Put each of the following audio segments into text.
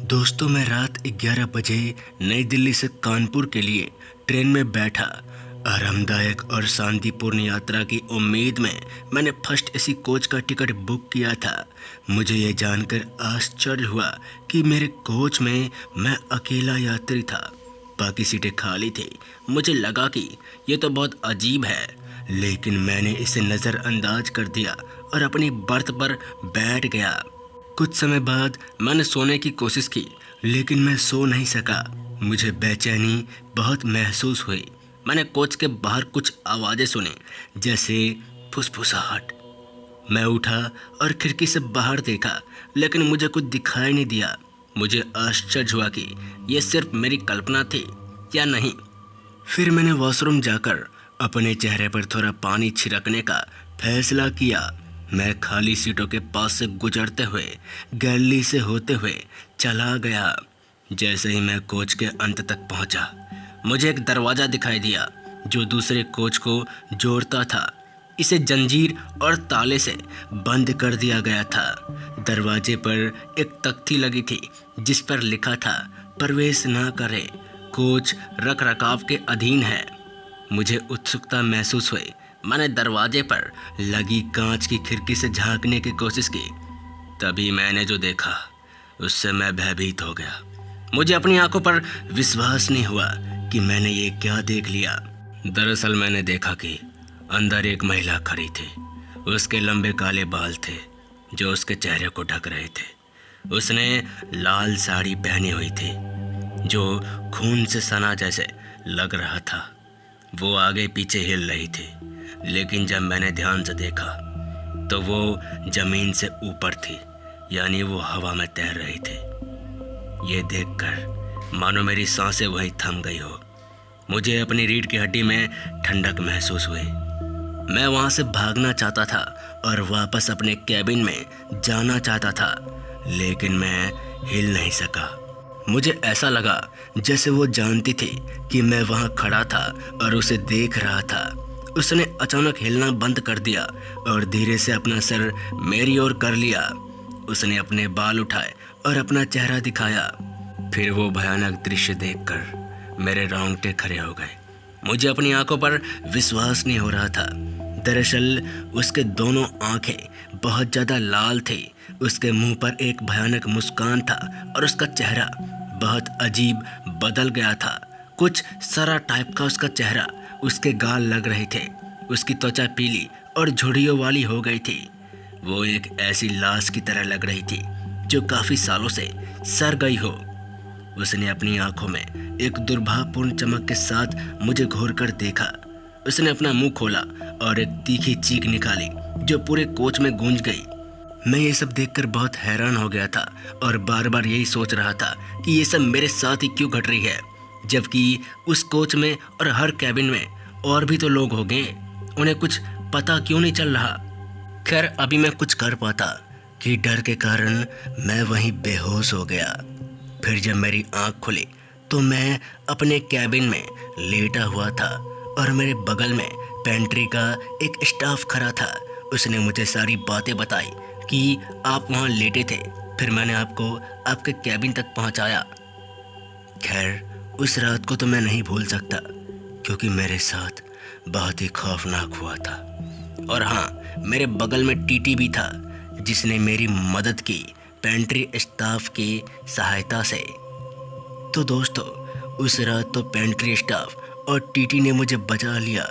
दोस्तों, मैं रात 11 बजे नई दिल्ली से कानपुर के लिए ट्रेन में बैठा। आरामदायक और शांतिपूर्ण यात्रा की उम्मीद में मैंने फर्स्ट एसी कोच का टिकट बुक किया था। मुझे ये जानकर आश्चर्य हुआ कि मेरे कोच में मैं अकेला यात्री था। बाकी सीटें खाली थी। मुझे लगा कि ये तो बहुत अजीब है, लेकिन मैंने इसे नज़रअंदाज कर दिया और अपनी बर्थ पर बैठ गया। कुछ समय बाद मैंने सोने की कोशिश की, लेकिन मैं सो नहीं सका। मुझे बेचैनी बहुत महसूस हुई। मैंने कोच के बाहर कुछ आवाज़ें सुनी, जैसे फुसफुसाहट। मैं उठा और खिड़की से बाहर देखा, लेकिन मुझे कुछ दिखाई नहीं दिया। मुझे आश्चर्य हुआ कि यह सिर्फ मेरी कल्पना थी या नहीं। फिर मैंने वॉशरूम जाकर अपने चेहरे पर थोड़ा पानी छिड़कने का फैसला किया। मैं खाली सीटों के पास से गुजरते हुए गैलरी से होते हुए चला गया। जैसे ही मैं कोच के अंत तक पहुंचा, मुझे एक दरवाज़ा दिखाई दिया जो दूसरे कोच को जोड़ता था। इसे जंजीर और ताले से बंद कर दिया गया था। दरवाजे पर एक तख्ती लगी थी जिस पर लिखा था, प्रवेश ना करें, कोच रखरखाव के अधीन है। मुझे उत्सुकता महसूस हुई। मैंने दरवाजे पर लगी कांच की खिड़की से झांकने की कोशिश की। तभी मैंने जो देखा उससे मैं भयभीत हो गया। मुझे अपनी आंखों पर विश्वास नहीं हुआ कि मैंने ये क्या देख लिया। दरअसल मैंने देखा कि अंदर एक महिला खड़ी थी। उसके लंबे काले बाल थे जो उसके चेहरे को ढक रहे थे। उसने लाल साड़ी पहनी हुई थी जो खून से सना जैसे लग रहा था। वो आगे पीछे हिल रही थी, लेकिन जब मैंने ध्यान से देखा तो वो जमीन से ऊपर थी, यानी वो हवा में तैर रही थी। ये देखकर मानो मेरी सांसें वहीं थम गई हो। मुझे अपनी रीढ़ की हड्डी में ठंडक महसूस हुई। मैं वहाँ से भागना चाहता था और वापस अपने कैबिन में जाना चाहता था, लेकिन मैं हिल नहीं सका। मुझे ऐसा लगा जैसे वो जानती थी कि मैं वहाँ खड़ा था और उसे देख रहा था। उसने अचानक हिलना बंद कर दिया और धीरे से अपना सर मेरी ओर कर लिया। उसने अपने बाल उठाए और अपना चेहरा दिखाया। फिर वो भयानक दृश्य देखकर मेरे रोंगटे खड़े हो गए। मुझे अपनी आंखों पर विश्वास नहीं हो रहा था। दरअसल उसके दोनों आंखें बहुत ज़्यादा लाल थी। उसके मुंह पर एक भयानक मुस्कान था और उसका चेहरा बहुत अजीब बदल गया था। कुछ सरा टाइप का उसका चेहरा। उसके गाल लग रहे थे। उसकी त्वचा पीली और झुर्रियों वाली हो गई थी। वो एक ऐसी लाश की तरह लग रही थी जो काफ़ी सालों से सड़ गई हो। उसने अपनी आंखों में एक दुर्भावपूर्ण चमक के साथ मुझे घूर कर देखा। उसने अपना मुंह खोला और एक तीखी चीख निकाली जो पूरे कोच में गूंज गई। मैं ये सब देखकर बहुत हैरान हो गया था और बार बार यही सोच रहा था कि ये सब मेरे साथ ही क्यों घट रही है, जबकि उस कोच में और हर कैबिन में और भी तो लोग हो गए। उन्हें कुछ पता क्यों नहीं चल रहा। खैर, अभी मैं कुछ कर पाता कि डर के कारण मैं वहीं बेहोश हो गया। फिर जब मेरी आंख खुली तो मैं अपने कैबिन में लेटा हुआ था और मेरे बगल में पेंट्री का एक स्टाफ खड़ा था। उसने मुझे सारी बातें बताई कि आप वहाँ लेटे थे, फिर मैंने आपको आपके कैबिन तक पहुँचाया। खैर, उस रात को तो मैं नहीं भूल सकता, क्योंकि मेरे साथ बहुत ही खौफनाक हुआ था। और हाँ, मेरे बगल में टीटी भी था जिसने मेरी मदद की पेंट्री स्टाफ की सहायता से। तो दोस्तों, उस रात तो पेंट्री स्टाफ और टीटी ने मुझे बचा लिया,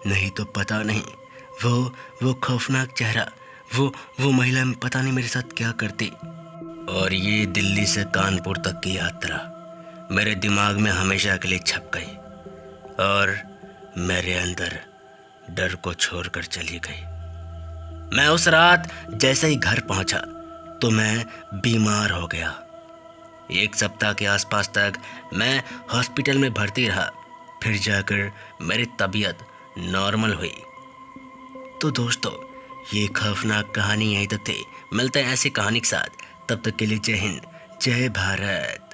नहीं तो पता नहीं वो खौफनाक चेहरा, वो महिला पता नहीं मेरे साथ क्या करती। और ये दिल्ली से कानपुर तक की यात्रा मेरे दिमाग में हमेशा के लिए छप गई और मेरे अंदर डर को छोड़कर चली गई। मैं उस रात जैसे ही घर पहुंचा तो मैं बीमार हो गया। 1 सप्ताह के आसपास तक मैं हॉस्पिटल में भर्ती रहा। फिर जाकर मेरी तबीयत नॉर्मल हुई। तो दोस्तों, ये खौफनाक कहानी यहीं तक थी। मिलते हैं ऐसी कहानी के साथ। तब तक के लिए जय हिंद, जय भारत।